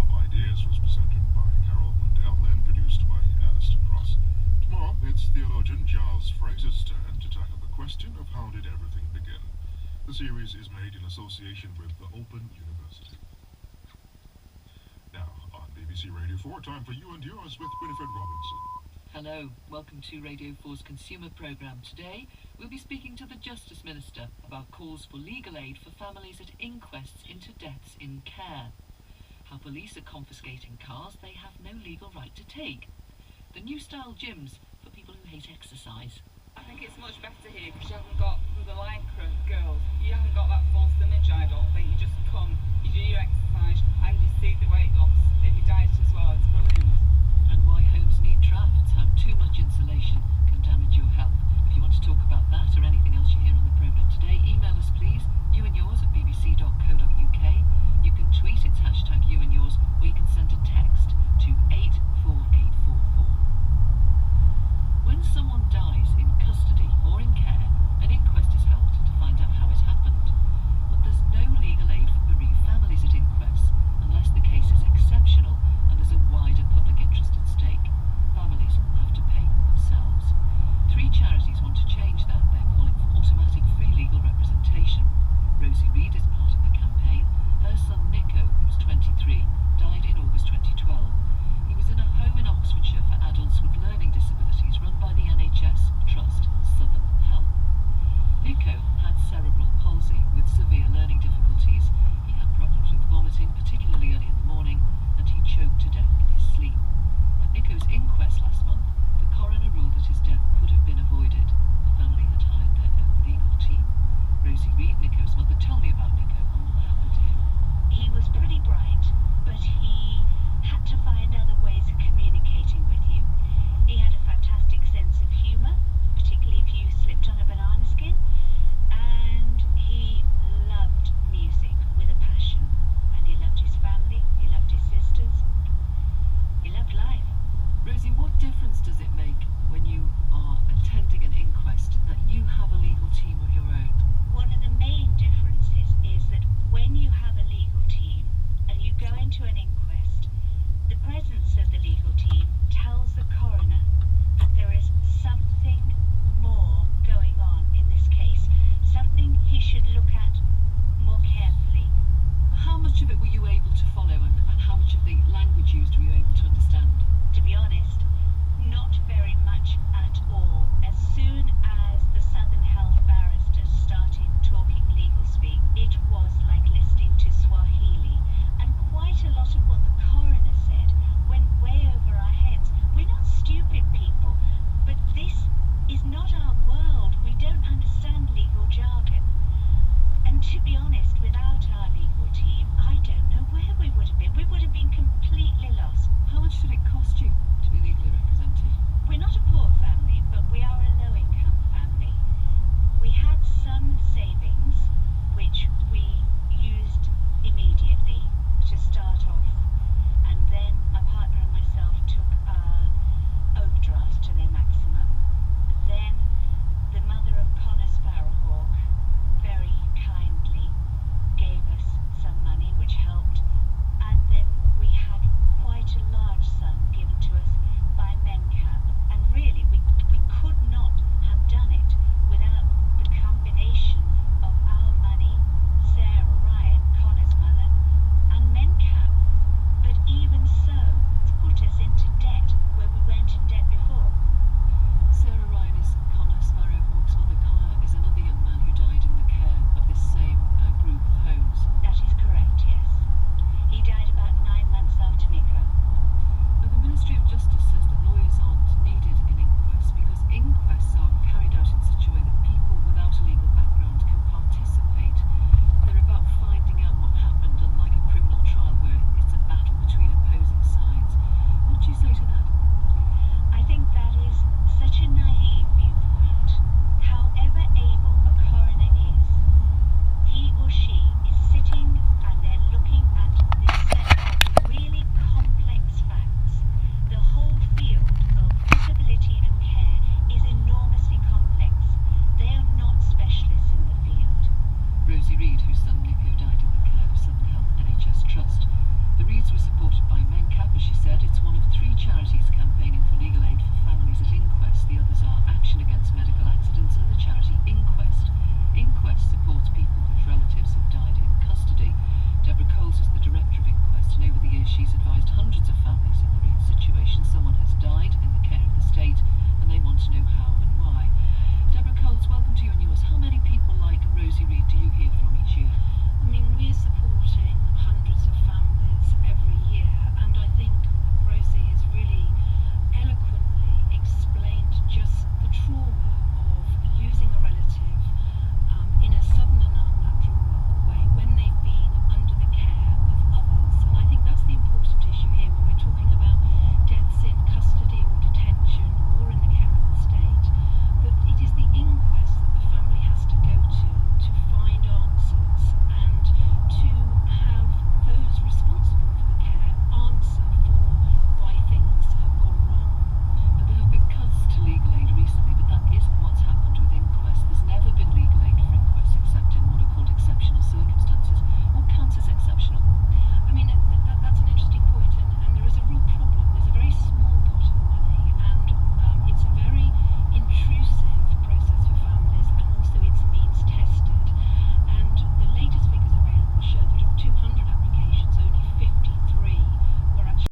of Ideas was presented by Carol Mundell and produced by Alistair Cross. Tomorrow, it's theologian Giles Fraser's turn to tackle the question of how did everything begin. The series is made in association with the Open University. Now, on BBC Radio 4, time for You and Yours with Winifred Robinson. Hello, welcome to Radio 4's Consumer Programme. Today, we'll be speaking to the Justice Minister about calls for legal aid for families at inquests into deaths in care. How police are confiscating cars they have no legal right to take. The new style gyms for people who hate exercise. I think it's much better here because you haven't got the lycra girls. You haven't got that false image, I don't think. You just come, you do your exercise and you see the weight loss and you diet as well. It's brilliant. And why homes need drafts, how too much insulation can damage your health. If you want to talk about that or anything else you hear on the programme today, email us please, youandyours@bbc.co.uk. You can tweet, it's hashtag youandyours, or you can send a text to 84844. When someone dies in custody or in care, an inquest is held to find out how it happened. But there's no legal aid for bereaved families at inquests unless the case is exceptional and there's a wider public interest at stake. Families have to pay themselves. 3 charities want to change that. They're calling for automatic free legal representation. Rosie Reid is part of the campaign. Her son Nico, who was 23, died in August 2012. He was in a home in Oxfordshire for adults with learning disabilities run by the NHS Trust Southern Health. Nico had cerebral palsy with severe learning difficulties. He had problems with vomiting, particularly early in the morning, and he choked to death in his sleep. At Nico's inquest last month, the coroner ruled that his death could have been avoided. The family had hired their own legal team. Rosie Reid, Nico's mother, told me about Nico and what happened to him. He was pretty bright, but he had to find other ways of communicating with you. He had a fantastic sense of humour, particularly if you slipped on a banana skin, and he loved music with a passion, and he loved his family, he loved his sisters, he loved life. Rosie, what difference does it make when you are attending an inquest that you have a legal team of your own? One of the main differences is that when you have a legal team and you go into an inquest, the presence of the legal team tells the coroner that there is something more going on in this case, something he should look at more carefully. How much of it were you able to follow and how much of the language used were you able to understand? To be honest, not very much at all. As soon as the Southern Health barristers started talking legal speak, it was like listening to Swahili, and quite a lot of what the coroner said went way over our heads. We're not stupid people, but this is not our world. We don't understand legal jargon. And to be honest, without our legal team, I don't know where we would have been. We would have been completely lost. How much did it cost you to be legally represented? We're not a poor family, but we she's advised hundreds of families in the Reed situation. Someone has died in the care of the state, and they want to know how and why. Deborah Coles, welcome to your news. How many people like Rosie Reed do